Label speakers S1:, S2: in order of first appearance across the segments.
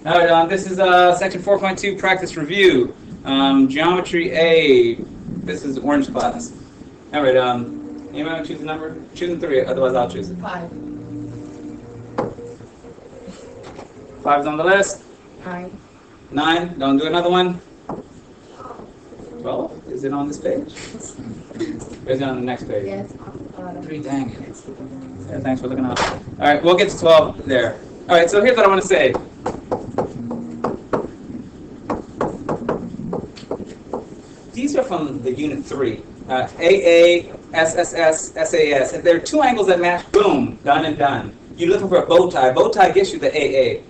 S1: All right, this is section 4.2 practice review. Geometry A. This is orange class. All right, anybody want to choose a number? Choose 3, otherwise I'll choose it.
S2: 5.
S1: 5's on the list.
S2: 9.
S1: 9, don't do another one. 12, is it on this page? Or is it on the next page?
S2: Yes.
S1: 3, dang it. Yeah, thanks for looking out. All right, we'll get to 12 there. All right, so here's what I want to say. These are from the unit 3. AA, SSS, SAS. If there are two angles that match, boom, done and done. You're looking for a bow tie. Bow tie gets you the AA.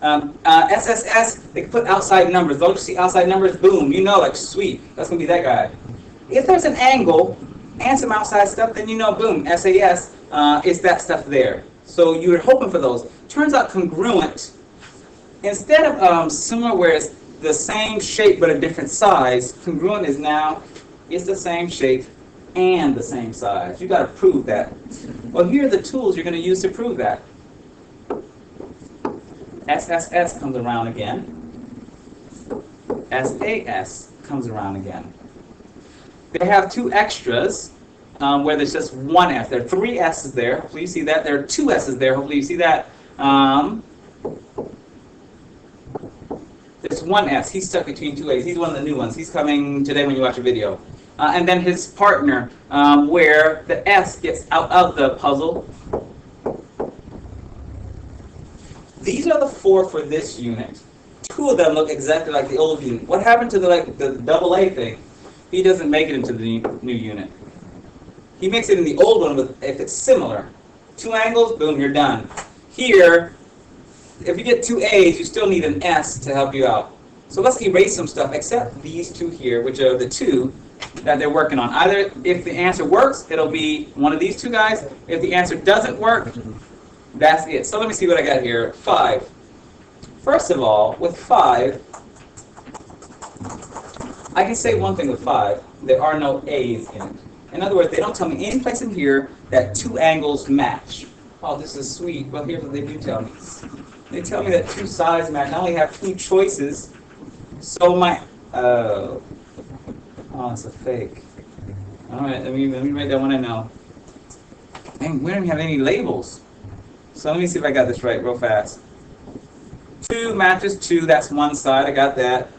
S1: SSS, they put outside numbers. Don't you see outside numbers? Boom, you know, like, sweet. That's going to be that guy. If there's an angle and some outside stuff, then you know, boom, SAS is that stuff there. So you're hoping for those. Turns out congruent, instead of similar where it's the same shape but a different size, congruent is now, it's the same shape and the same size. You got to prove that. Well, here are the tools you're going to use to prove that. SSS comes around again. SAS comes around again. They have two extras where there's just one S. There are 3 S's there. Hopefully you see that. There are 2 S's there. Hopefully you see that. There's 1 S. He's stuck between 2 A's. He's one of the new ones. He's coming today when you watch a video. And then his partner, where the S gets out of the puzzle. These are the 4 for this unit. 2 of them look exactly like the old unit. What happened to the double A thing? He doesn't make it into the new unit. He makes it in the old one if it's similar. 2 angles, boom, you're done. Here, if you get 2 A's, you still need an S to help you out. So let's erase some stuff, except these 2 here, which are the 2 that they're working on. Either if the answer works, it'll be one of these 2 guys. If the answer doesn't work, that's it. So let me see what I got here. 5. First of all, with 5, I can say one thing with 5. There are no A's in it. In other words, they don't tell me any place in here that 2 angles match. Oh, this is sweet. Well, here's what they do tell me. They tell me that 2 sides match. I only have 2 choices. So my... oh, it's a fake. All right, let me write that one in now. Dang, we don't even have any labels. So let me see if I got this right real fast. 2 matches 2. That's one side. I got that.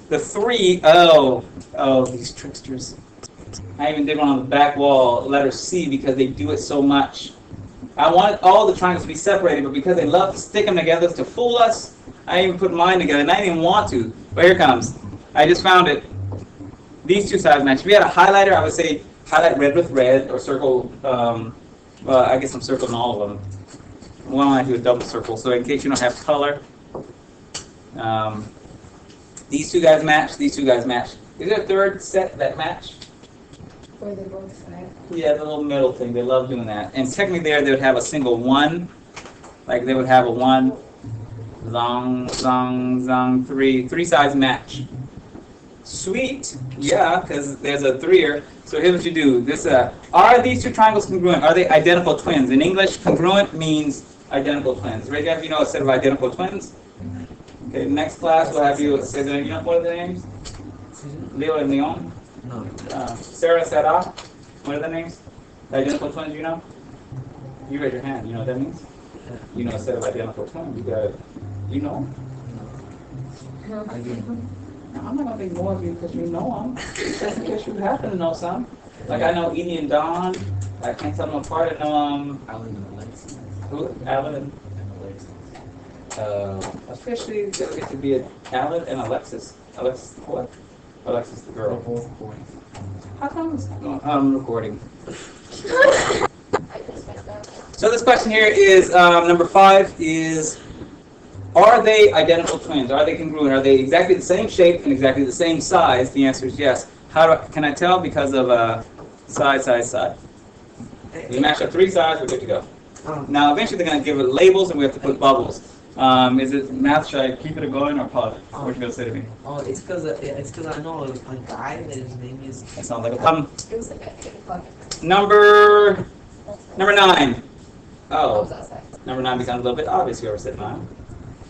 S1: The 3, oh, these tricksters. I even did one on the back wall, letter C, because they do it so much. I wanted all the triangles to be separated, but because they love to stick them together to fool us, I even put mine together, and I didn't even want to. But here it comes. I just found it. These 2 sides match. If we had a highlighter, I would say highlight red with red, or circle, well, I guess I'm circling all of them. Why don't I do a double circle? So in case you don't have color, these 2 guys match, these 2 guys match. Is there a third set that match?
S2: Where they both sides.
S1: Yeah, the little middle thing. They love doing that. And technically there, they would have a single 1. Like they would have a 1. Zong, zong, zong, 3. 3 sides match. Sweet. Yeah, because there's a 3er. So here's what you do. This, are these 2 triangles congruent? Are they identical twins? In English, congruent means identical twins. Raise your hand if you know a set of identical twins. Okay, next class we'll have you say the, you know what are the names? Leo and Leon?
S3: No.
S1: Sarah, Sarah. What are the names? The identical twins, you know? You raise your hand. You know what that means? You know a set of identical twins. You know?
S3: I do.
S1: I'm not going to think more of you because you know them. Just in case you happen to know some. Like I know Edie and Don. I can't tell them apart. I know
S3: Alan and Alexis.
S1: who? Alan and officially it could be Alan and Alexis. Alexis what? Alexis the girl.
S3: Both boys.
S1: How come I'm recording? So this question here is number 5 is, are they identical twins? Are they congruent? Are they exactly the same shape and exactly the same size? The answer is yes. Can I tell? Because of side, side, side. We match up 3 sides, we're good to go. Now eventually they're going to give it labels and we have to put bubbles. Is it math? Should I keep it going or pause? What are you going to say to me?
S3: Oh, it's because I know a guy that his name is.
S1: That sounds like a
S2: It was like a
S1: number 9.
S2: What was
S1: Oh,
S2: that say?
S1: number 9 becomes a little bit obvious. Whoever said 9.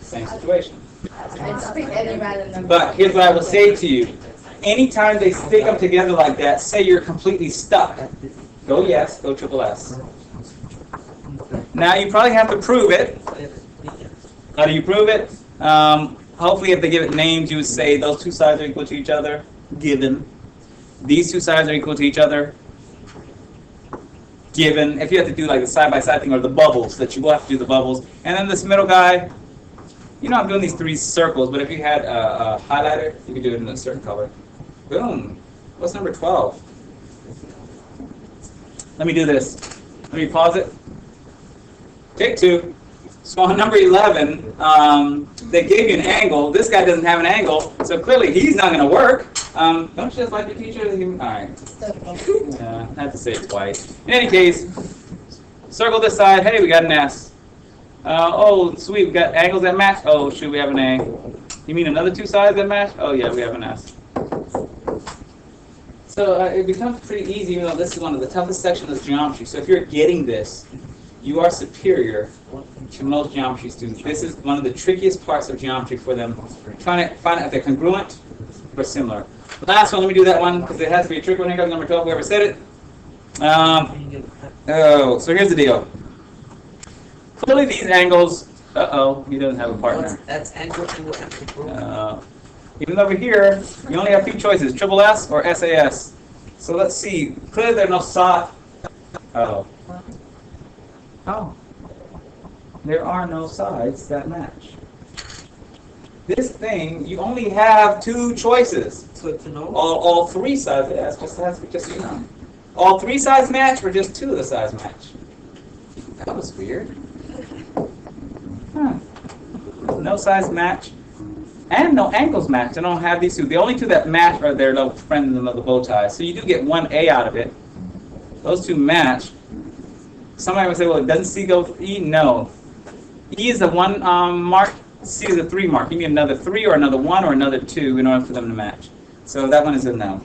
S1: Same situation.
S2: I just pick any random number.
S1: But here's what I will say to you. Anytime they stick them together like that, say you're completely stuck. Go yes, go triple S. Now you probably have to prove it. How do you prove it? Hopefully if they give it names, you would say those two sides are equal to each other, given. These two sides are equal to each other, given. If you have to do like the side-by-side thing or the bubbles, that you will have to do the bubbles. And then this middle guy, you know I'm doing these three circles, but if you had a highlighter, you could do it in a certain color. Boom. What's number 12? Let me do this. Let me pause it. Take two. So on number 11, they gave you an angle. This guy doesn't have an angle, so clearly he's not going to work. Don't you just like your teacher? All right. Yeah, I have to say it twice. In any case, circle this side. Hey, we got an S. Oh, sweet, we got angles that match. Oh, shoot, we have an A. You mean another two sides that match? Oh, yeah, we have an S. So it becomes pretty easy, even though this is one of the toughest sections of geometry. So if you're getting this, you are superior to most geometry students. This is one of the trickiest parts of geometry for them, trying to find out if they're congruent or similar. Last one, let me do that one, because it has to be a trick one. Here goes number 12, whoever said it. So here's the deal. Clearly these angles, he doesn't have a partner.
S3: That's angle.
S1: Even over here, you only have two choices, triple S or SAS. So let's see, clearly there are no sides. There are no sides that match. This thing, you only have two choices.
S3: So to know.
S1: All three sides, yeah, it has to be just so you know. All three sides match or just two of the sides match? That was weird. Huh. No sides match. And no angles match. I don't have these two. The only two that match are their little friends and the bow ties. So you do get one A out of it. Those two match. Somebody would say, well, doesn't C go with E? No. E is the one mark. C is a 3 mark. You need another 3 or another 1 or another 2 in order for them to match. So that one is a no.